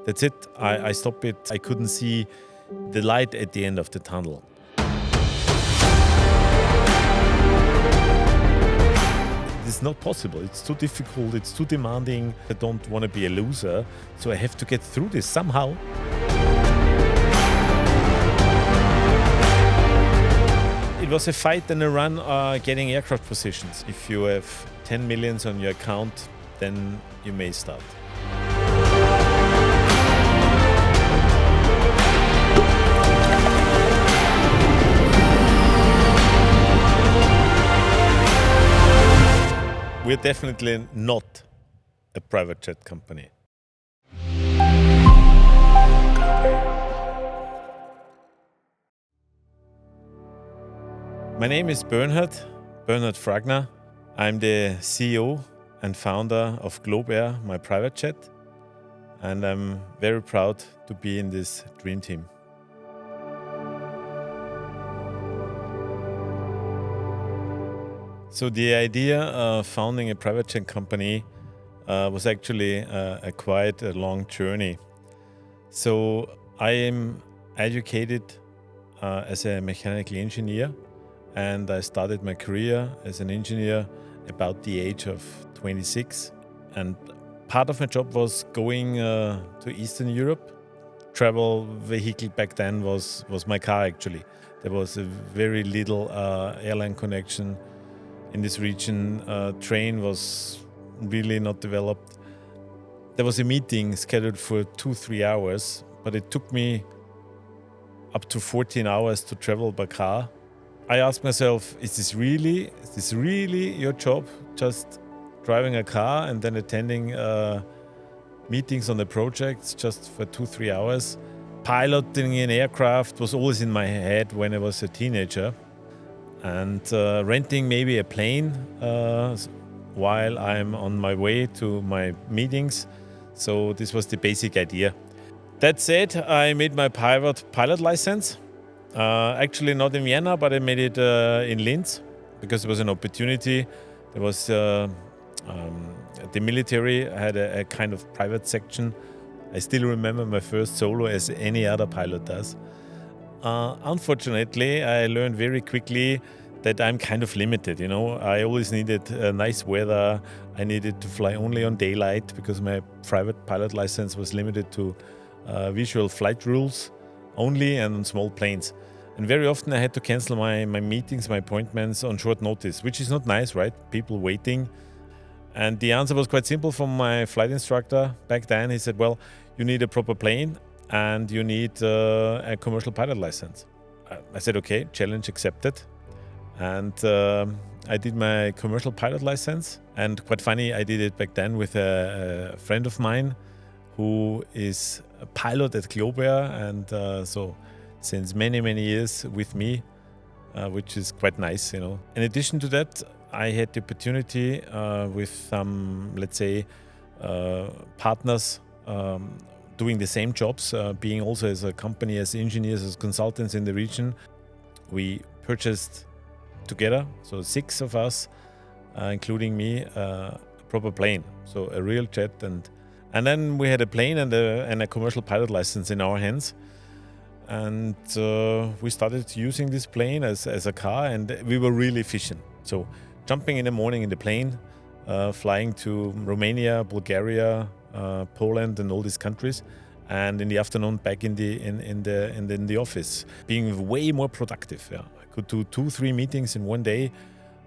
That's it. I stopped it. I couldn't see the light at the end of the tunnel. It's not possible. It's too difficult. It's too demanding. I don't want to be a loser, so I have to get through this somehow. It was a fight and a run getting aircraft positions. If you have 10 millions on your account, then you may start. We're definitely not a private jet company. My name is Bernhard Fragner. I'm the CEO and founder of GlobeAir, my private jet, and I'm very proud to be in this dream team. So the idea of founding a private jet company was actually quite a long journey. So I am educated as a mechanical engineer, and I started my career as an engineer about the age of 26. And part of my job was going to Eastern Europe. Travel vehicle back then was my car actually. There was a very little airline connection in this region. Train was really not developed. There was a meeting scheduled for 2-3 hours, but it took me up to 14 hours to travel by car. I asked myself, is this really your job? Just driving a car and then attending meetings on the projects just for 2-3 hours? Piloting an aircraft was always in my head when I was a teenager. And renting maybe a plane while I'm on my way to my meetings. So this was the basic idea. That said, I made my pilot license. Actually not in Vienna, but I made it in Linz because it was an opportunity. There was the military had a kind of private section. I still remember my first solo as any other pilot does. Unfortunately, I learned very quickly that I'm kind of limited. I always needed nice weather. I needed to fly only on daylight because my private pilot license was limited to visual flight rules only and on small planes. And very often I had to cancel my meetings, my appointments on short notice, which is not nice, right? People waiting. And the answer was quite simple from my flight instructor back then. He said, well, you need a proper plane and you need a commercial pilot license. I said, okay, challenge accepted. And I did my commercial pilot license. And quite funny, I did it back then with a friend of mine who is a pilot at GlobeAir, and so since many years with me, which is quite nice. In addition to that, I had the opportunity with some, let's say, partners doing the same jobs, being also as a company, as engineers, as consultants in the region. We purchased together, so 6 of us, including me, a proper plane, so a real jet, and then we had a plane and a commercial pilot license in our hands, and we started using this plane as a car, and we were really efficient. So jumping in the morning in the plane, flying to Romania, Bulgaria, Poland, and all these countries, and in the afternoon back in the office, being way more productive. Yeah, I could do 2-3 meetings in one day.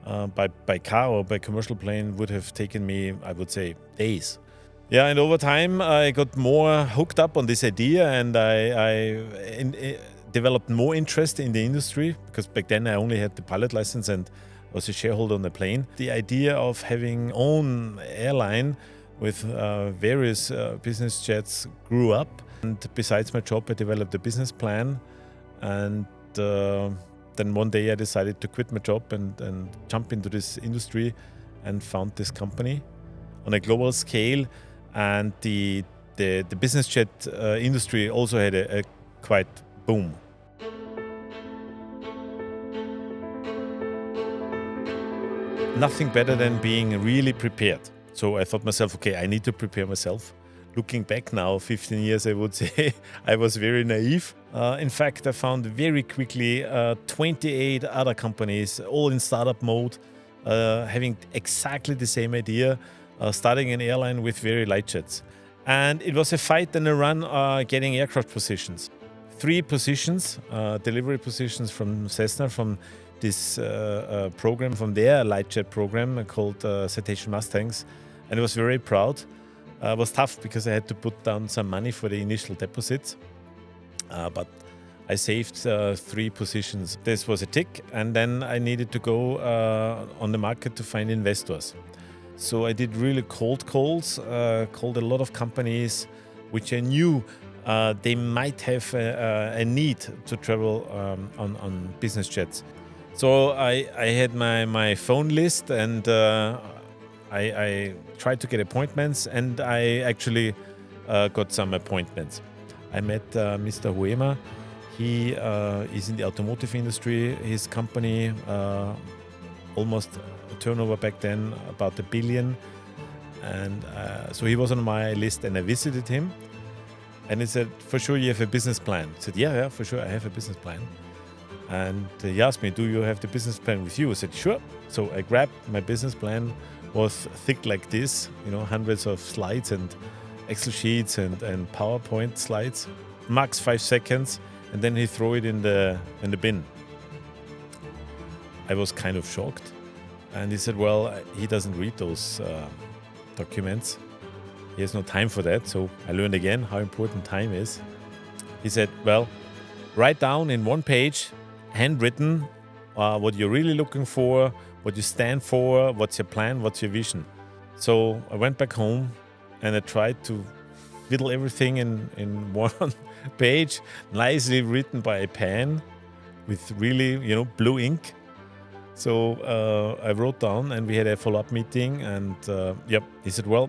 By car or by commercial plane would have taken me, I would say, days. Yeah, and over time I got more hooked up on this idea, and I developed more interest in the industry because back then I only had the pilot license and was a shareholder on the plane. The idea of having own airline with various business jets grew up, and besides my job I developed a business plan, and then one day I decided to quit my job and jump into this industry and found this company on a global scale. And the business jet industry also had a quite boom. Nothing better than being really prepared. So I thought myself, okay, I need to prepare myself. Looking back now, 15 years, I would say I was very naive. In fact, I found very quickly 28 other companies, all in startup mode, having exactly the same idea, starting an airline with very light jets. And it was a fight and a run getting aircraft positions. 3 positions, delivery positions from Cessna, from this program, from their light jet program called Citation Mustangs. And I was very proud. It was tough because I had to put down some money for the initial deposits. But I saved 3 positions. This was a tick, and then I needed to go on the market to find investors. So I did really cold calls, called a lot of companies which I knew they might have a need to travel on business jets. So I had my phone list, and I tried to get appointments, and I actually got some appointments. I met Mr. Huema. He is in the automotive industry. His company almost a turnover back then about $1 billion, and so he was on my list, and I visited him, and he said, "For sure you have a business plan?" I said, yeah, for sure I have a business plan. And he asked me, "Do you have the business plan with you?" I said, "Sure." So I grabbed my business plan. Was thick like this, hundreds of slides and Excel sheets and PowerPoint slides, max 5 seconds, and then he threw it in the bin. I was kind of shocked, and he said, "Well, he doesn't read those documents. He has no time for that." So I learned again how important time is. He said, "Well, write down in 1 page, handwritten, what you're really looking for, what you stand for, what's your plan, what's your vision." So I went back home and I tried to fiddle everything in 1 page, nicely written by a pen with really, blue ink. So I wrote down, and we had a follow-up meeting, and he said, well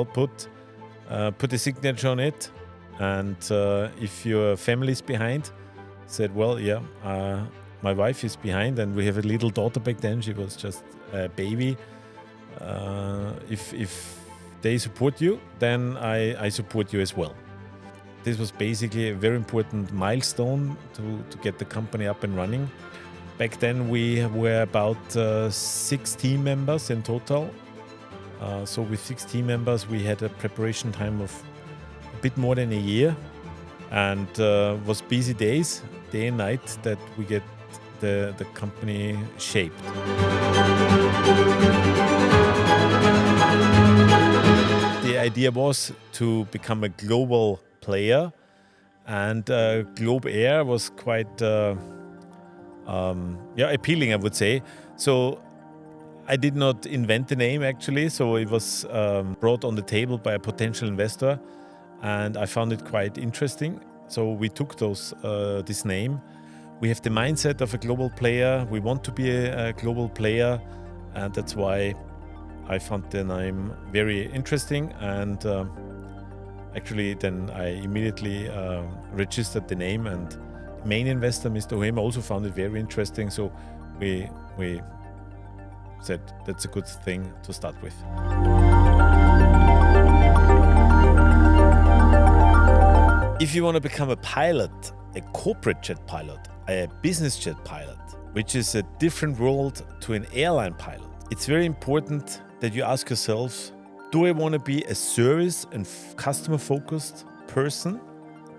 put a signature on it, and if your family's behind, said, "Well, yeah, my wife is behind, and we have a little daughter back then. She was just a baby. If they support you, then I support you as well." This was basically a very important milestone to get the company up and running. Back then we were about 6 team members in total. So with 6 team members, we had a preparation time of a bit more than a year, and was busy days, day and night, that we get the company shaped. The idea was to become a global player, and GlobeAir was quite appealing, I would say. So I did not invent the name, actually, so it was brought on the table by a potential investor, and I found it quite interesting. So we took this name. We have the mindset of a global player. We want to be a global player, and that's why I found the name very interesting. And actually, then I immediately registered the name, and main investor, Mr. Huema, also found it very interesting. So we said that's a good thing to start with. If you want to become a pilot, a corporate jet pilot, a business jet pilot, which is a different world to an airline pilot, it's very important that you ask yourself, do I want to be a service and customer-focused person?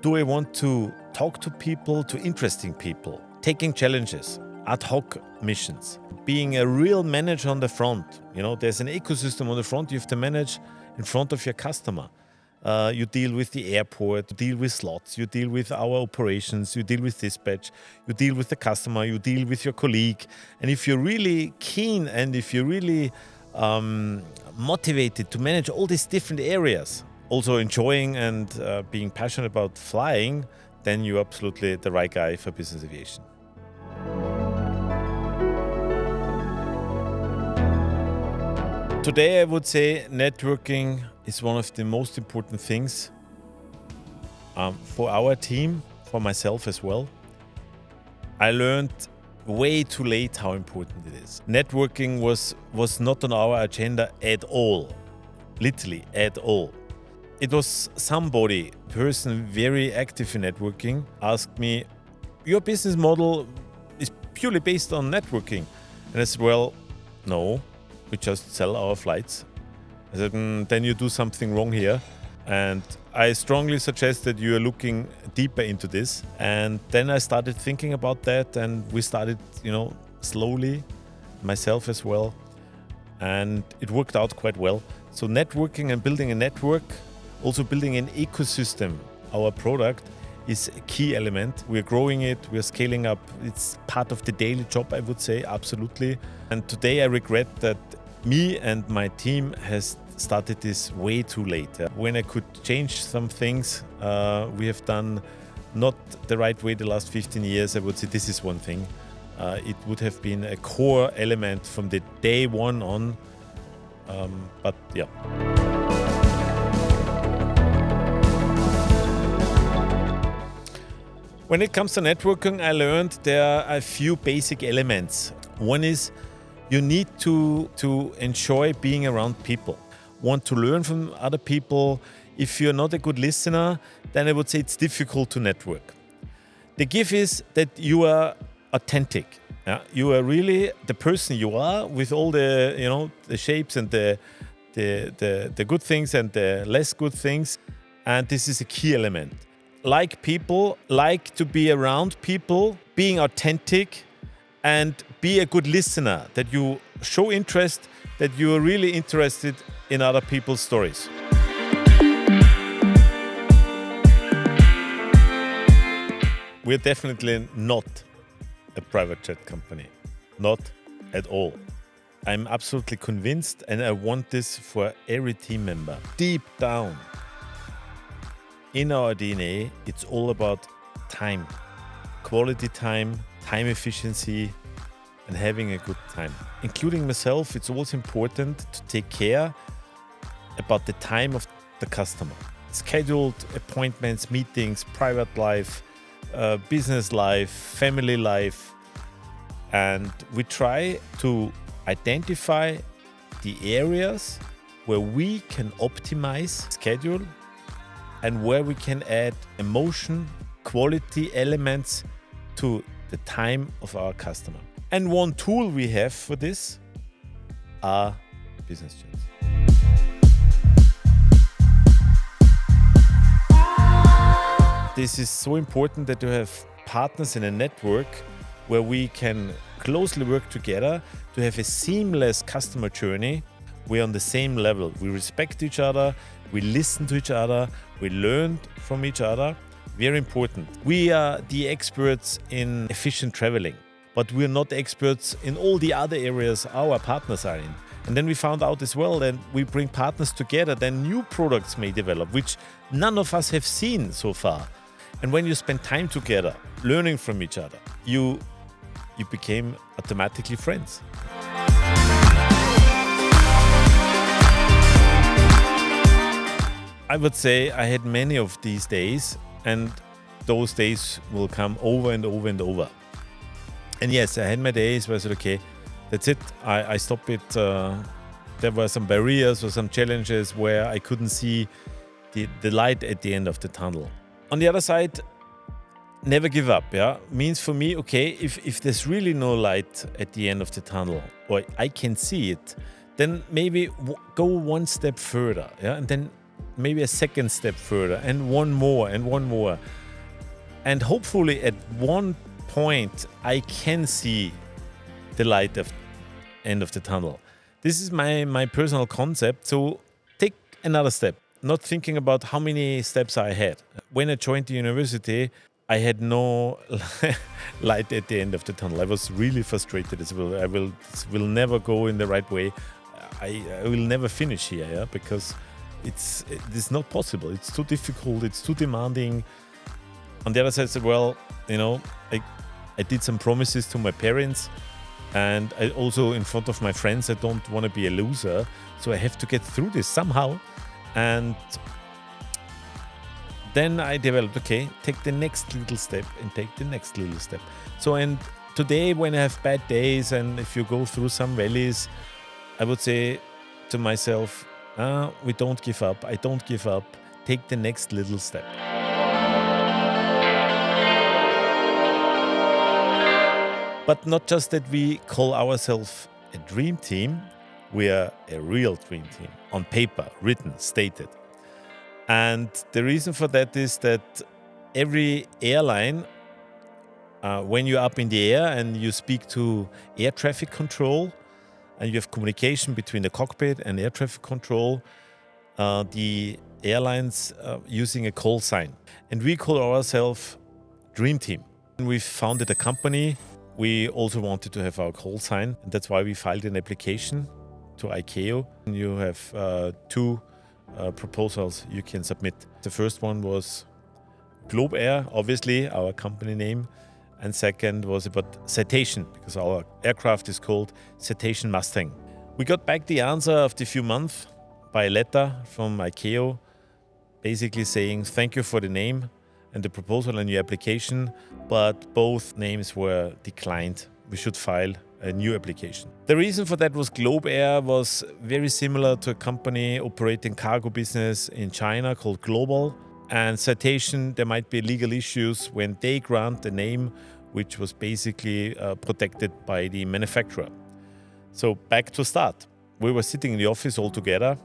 Do I want to talk to people, to interesting people, taking challenges, ad hoc missions, being a real manager on the front? There's an ecosystem on the front you have to manage in front of your customer. You deal with the airport, you deal with slots, you deal with our operations, you deal with dispatch, you deal with the customer, you deal with your colleague. And if you're really keen, and if you're really motivated to manage all these different areas, also enjoying and being passionate about flying, then you're absolutely the right guy for business aviation. Today, I would say networking is one of the most important things for our team, for myself as well. I learned way too late how important it is. Networking was not on our agenda at all, literally at all. it was somebody, person very active in networking, asked me, your business model is purely based on networking. And I said, well, no, we just sell our flights. I said, then you do something wrong here. And I strongly suggest that you are looking deeper into this. And then I started thinking about that, and we started, slowly, myself as well. And it worked out quite well. So networking and building a network, also building an ecosystem, our product is a key element. We're growing it, we're scaling up. It's part of the daily job, I would say, absolutely. And today I regret that me and my team has started this way too late. When I could change some things, we have done not the right way the last 15 years. I would say this is one thing. It would have been a core element from the day one on. But yeah. When it comes to networking, I learned there are a few basic elements. One is you need to enjoy being around people. Want to learn from other people. If you're not a good listener, then I would say it's difficult to network. The gift is that you are authentic. Yeah? You are really the person you are, with all the the shapes and the good things and the less good things. And this is a key element. Like people, like to be around people, being authentic, and be a good listener, that you show interest, that you are really interested in other people's stories. We're definitely not a private jet company. Not at all. I'm absolutely convinced, and I want this for every team member. Deep down, in our DNA, it's all about time. Quality time, time efficiency, and having a good time. Including myself, it's also important to take care about the time of the customer. Scheduled appointments, meetings, private life, business life, family life. And we try to identify the areas where we can optimize schedule and where we can add emotion, quality elements to the time of our customer. And one tool we have for this are business jets. This is so important that you have partners in a network where we can closely work together to have a seamless customer journey. We're on the same level. We respect each other, we listen to each other, we learn from each other. Very important. We are the experts in efficient traveling, but we're not experts in all the other areas our partners are in. And then we found out as well that we bring partners together, then new products may develop, which none of us have seen so far. And when you spend time together, learning from each other, you became automatically friends. I would say I had many of these days, and those days will come over and over and over. And yes, I had my days where I said, okay, that's it. I stop it. There were some barriers or some challenges where I couldn't see the light at the end of the tunnel. On the other side, never give up. Yeah, means for me, okay, if there's really no light at the end of the tunnel, or I can see it, then maybe go one step further. Yeah, and then maybe a second step further, and one more, and one more. And hopefully at one point I can see the light at the end of the tunnel. This is my personal concept. So take another step, not thinking about how many steps I had. When I joined the university, I had no light at the end of the tunnel. I was really frustrated as well. This will never go in the right way. I will never finish here, yeah, because it's not possible. It's too difficult. It's too demanding. On the other side, I said, well, I did some promises to my parents, and I also in front of my friends. I don't want to be a loser, so I have to get through this somehow. And then I developed, okay, take the next little step and take the next little step. So, and today when I have bad days and if you go through some valleys, I would say to myself, we don't give up. I don't give up. take the next little step. But not just that we call ourselves a dream team, we are a real dream team, on paper, written, stated. And the reason for that is that every airline, when you're up in the air and you speak to air traffic control, and you have communication between the cockpit and air traffic control, the airlines using a call sign. And we call ourselves DreamTeam. We founded a company. We also wanted to have our call sign, and that's why we filed an application to ICAO. You have two proposals you can submit. The first one was GlobeAir, obviously, our company name. And second was about Citation, because our aircraft is called Citation Mustang. We got back the answer after a few months by a letter from ICAO, basically saying thank you for the name and the proposal and your application, but both names were declined. We should file a new application. The reason for that was GlobeAir was very similar to a company operating cargo business in China called Global. And Citation, there might be legal issues when they grant the name which was basically protected by the manufacturer. So back to start. We were sitting in the office all together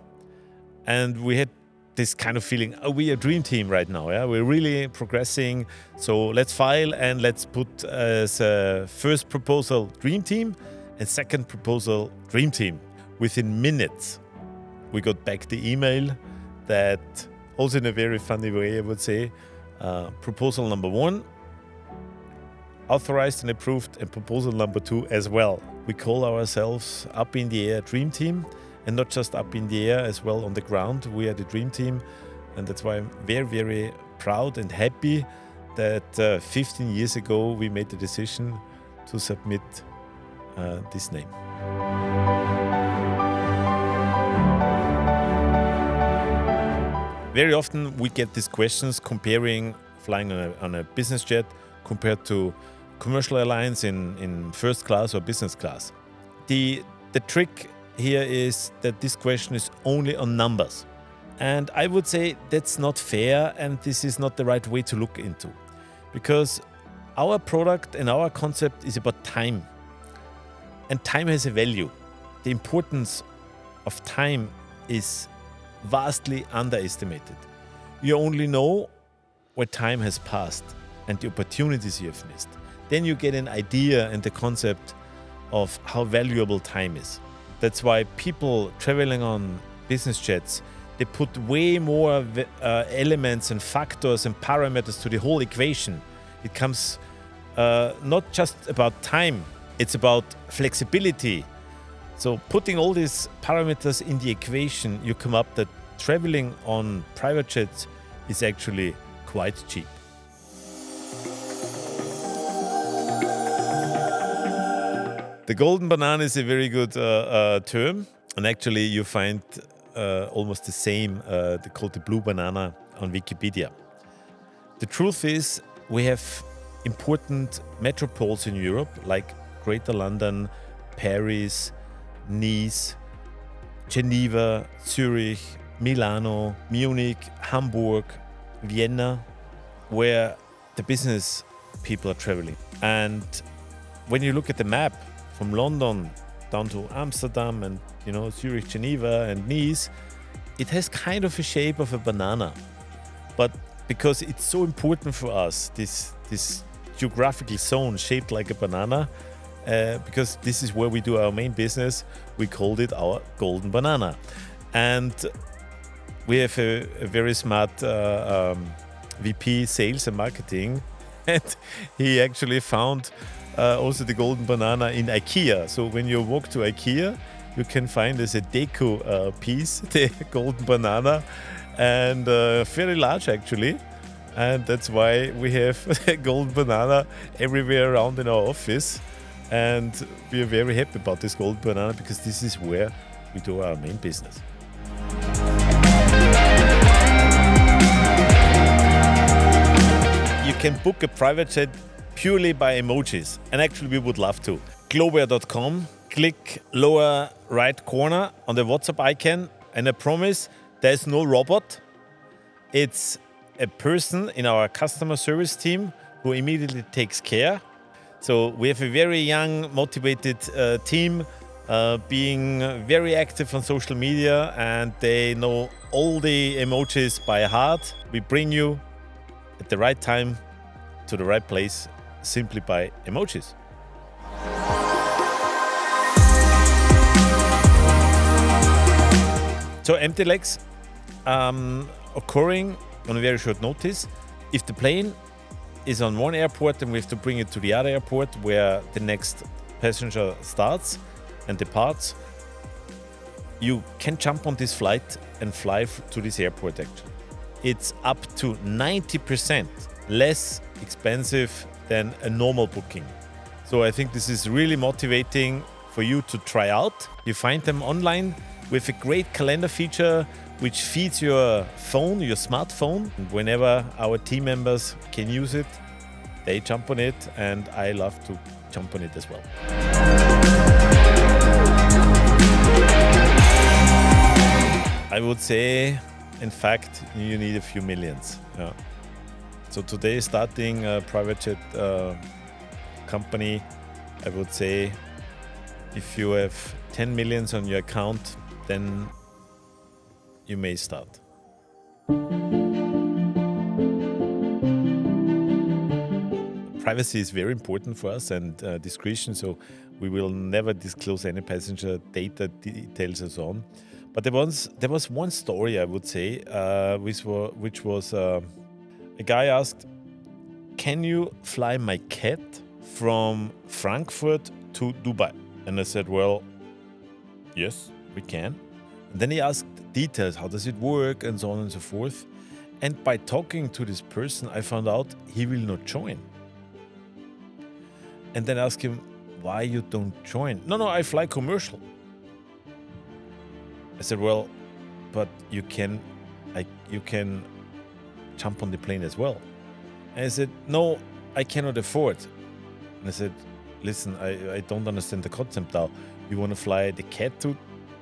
and we had this kind of feeling, oh, we are a dream team right now. Yeah, we're really progressing. So let's file and let's put as a first proposal dream team and second proposal dream team. Within minutes, we got back the email that, also in a very funny way, I would say, proposal number 1 authorized and approved, and proposal number 2 as well. We call ourselves Up in the Air Dream Team, and not just up in the air, as well on the ground. We are the Dream Team, and that's why I'm very, very proud and happy that 15 years ago we made the decision to submit this name. Very often we get these questions comparing flying on a business jet compared to commercial airlines in first class or business class. The trick here is that this question is only on numbers. And I would say that's not fair, and this is not the right way to look into. Because our product and our concept is about time. And time has a value. The importance of time is vastly underestimated. You only know what time has passed and the opportunities you have missed. Then you get an idea and the concept of how valuable time is. That's why people traveling on business jets, they put way more elements and factors and parameters to the whole equation. It comes not just about time, it's about flexibility. So putting all these parameters in the equation, you come up that traveling on private jets is actually quite cheap. The golden banana is a very good term, and actually you find almost the same, they call it the blue banana on Wikipedia. The truth is, we have important metropoles in Europe like Greater London, Paris, Nice, Geneva, Zurich, Milano, Munich, Hamburg, Vienna, where the business people are traveling. And when you look at the map from London down to Amsterdam and Zurich, Geneva and Nice, it has kind of a shape of a banana. But because it's so important for us, this geographical zone shaped like a banana, because this is where we do our main business, we called it our golden banana. And we have a very smart VP sales and marketing, and he actually found also the golden banana in IKEA. So when you walk to IKEA, you can find as a deco piece the golden banana, and fairly large actually. And that's why we have a golden banana everywhere around in our office. And we are very happy about this golden banana because this is where we do our main business. You can book a private jet purely by emojis, and actually we would love to. GlobeAir.com, click lower right corner on the WhatsApp icon, and I promise there's no robot. It's a person in our customer service team who immediately takes care. So we have a very young, motivated team being very active on social media, and they know all the emojis by heart. We bring you at the right time to the right place simply by emojis. So empty legs occurring on a very short notice. If the plane is on one airport and we have to bring it to the other airport where the next passenger starts and departs, you can jump on this flight and fly to this airport actually. It's up to 90% less expensive than a normal booking. So I think this is really motivating for you to try out. You find them online with a great calendar feature which feeds your phone, your smartphone. And whenever our team members can use it, they jump on it, and I love to jump on it as well. I would say, in fact, you need a few millions. Yeah. So today, starting a private jet company, I would say if you have 10 millions on your account, then you may start. Privacy is very important for us, and discretion, so we will never disclose any passenger data details and so on. But there was one story, I would say, which was a guy asked, "Can you fly my cat from Frankfurt to Dubai?" And I said, "Well, yes, we can." And then he asked details, how does it work, and so on and so forth. And by talking to this person, I found out he will not join. And then I asked him, why you don't join? No, I fly commercial. I said, well, but you can jump on the plane as well. And I said, no, I cannot afford. And I said, listen, I don't understand the concept now. You want to fly the cat to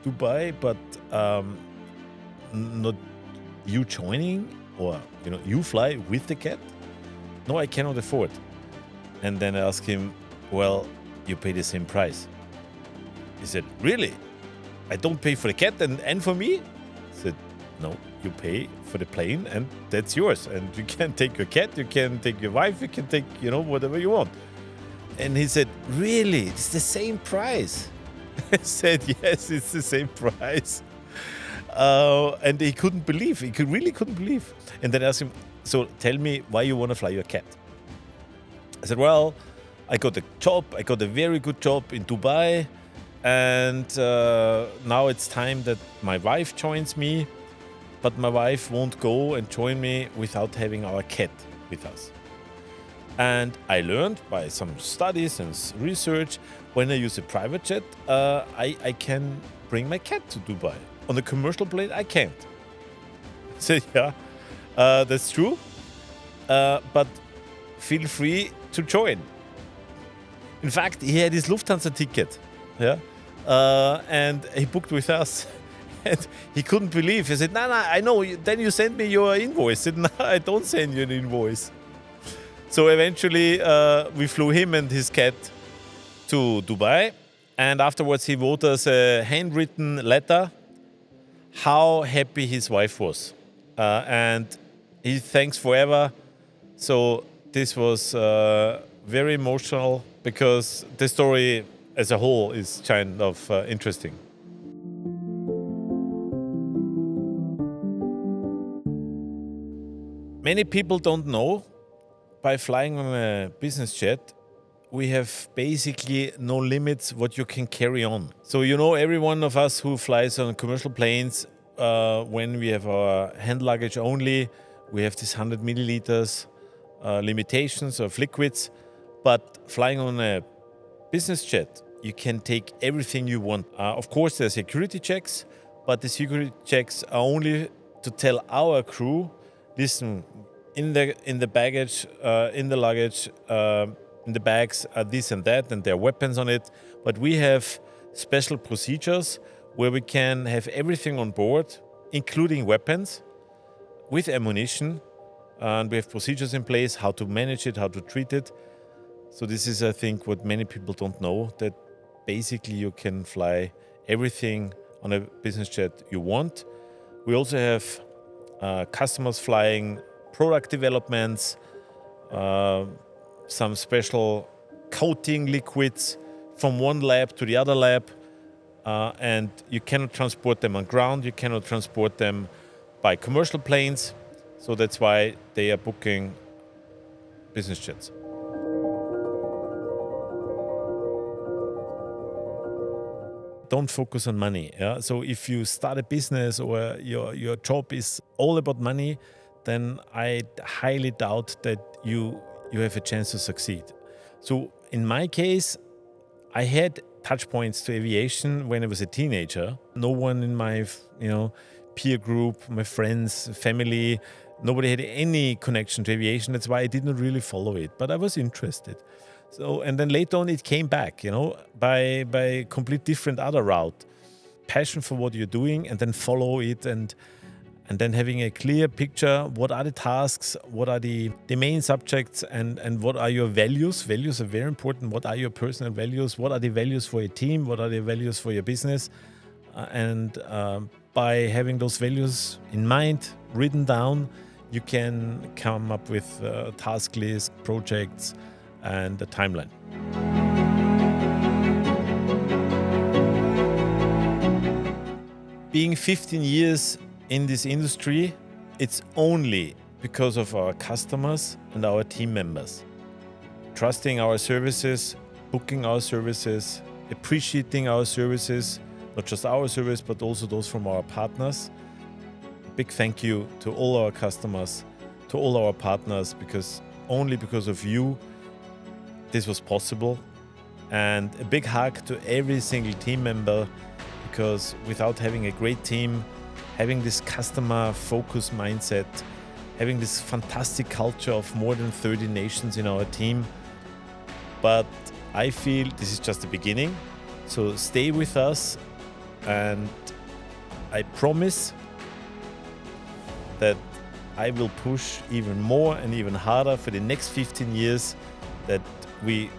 Dubai, but not you joining, or you fly with the cat? No, I cannot afford. And then I asked him, well, you pay the same price. He said, really? I don't pay for the cat and for me? I said, no, you pay for the plane and that's yours. And you can take your cat, you can take your wife, you can take, whatever you want. And he said, really? It's the same price? I said, yes, it's the same price. And he couldn't believe. He really couldn't believe. And then I asked him, so tell me why you want to fly your cat. I said, well, I got a very good job in Dubai. And now it's time that my wife joins me. But my wife won't go and join me without having our cat with us. And I learned by some studies and research, when I use a private jet, I can bring my cat to Dubai. On a commercial plane, I can't. I said, yeah, that's true. But feel free to join. In fact, he had his Lufthansa ticket, yeah, and he booked with us. And he couldn't believe. He said, no, I know. Then you send me your invoice. I said, no, I don't send you an invoice. So eventually, we flew him and his cat to Dubai. And afterwards, he wrote us a handwritten letter how happy his wife was. And he thanks forever. So this was very emotional because the story as a whole is kind of interesting. Many people don't know, by flying on a business jet, we have basically no limits what you can carry on. So every one of us who flies on commercial planes, when we have our hand luggage only, we have this 100 milliliters limitations of liquids. But flying on a business jet, you can take everything you want. Of course, there are security checks, but the security checks are only to tell our crew, listen, in the baggage, in the luggage, in the bags are this and that, and there are weapons on it. But we have special procedures where we can have everything on board, including weapons, with ammunition, and we have procedures in place, how to manage it, how to treat it. So this is, I think, what many people don't know, that basically you can fly everything on a business jet you want. We also have customers flying product developments, some special coating liquids from one lab to the other lab, and you cannot transport them on ground, you cannot transport them by commercial planes, so that's why they are booking business jets. Don't focus on money. Yeah? So if you start a business or your job is all about money, then I highly doubt that you have a chance to succeed. So in my case, I had touch points to aviation when I was a teenager. No one in my peer group, my friends, family, nobody had any connection to aviation. That's why I did not really follow it, but I was interested. So, and then later on it came back, by complete different other route. Passion for what you're doing, and then follow it, and then having a clear picture, what are the tasks, what are the main subjects, and what are your values. Values are very important. What are your personal values? What are the values for your team? What are the values for your business? By having those values in mind, written down, you can come up with task lists, projects, and a timeline. Being 15 years in this industry, it's only because of our customers and our team members. Trusting our services, booking our services, appreciating our services, not just our service, but also those from our partners. A big thank you to all our customers, to all our partners, because only because of you, this was possible. And a big hug to every single team member, because without having a great team, having this customer-focused mindset, having this fantastic culture of more than 30 nations in our team. But I feel this is just the beginning. So stay with us, and I promise that I will push even more and even harder for the next 15 years, that we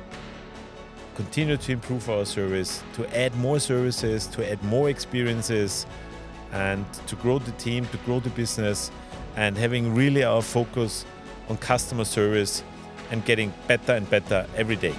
continue to improve our service, to add more services, to add more experiences, and to grow the team, to grow the business, and having really our focus on customer service and getting better and better every day.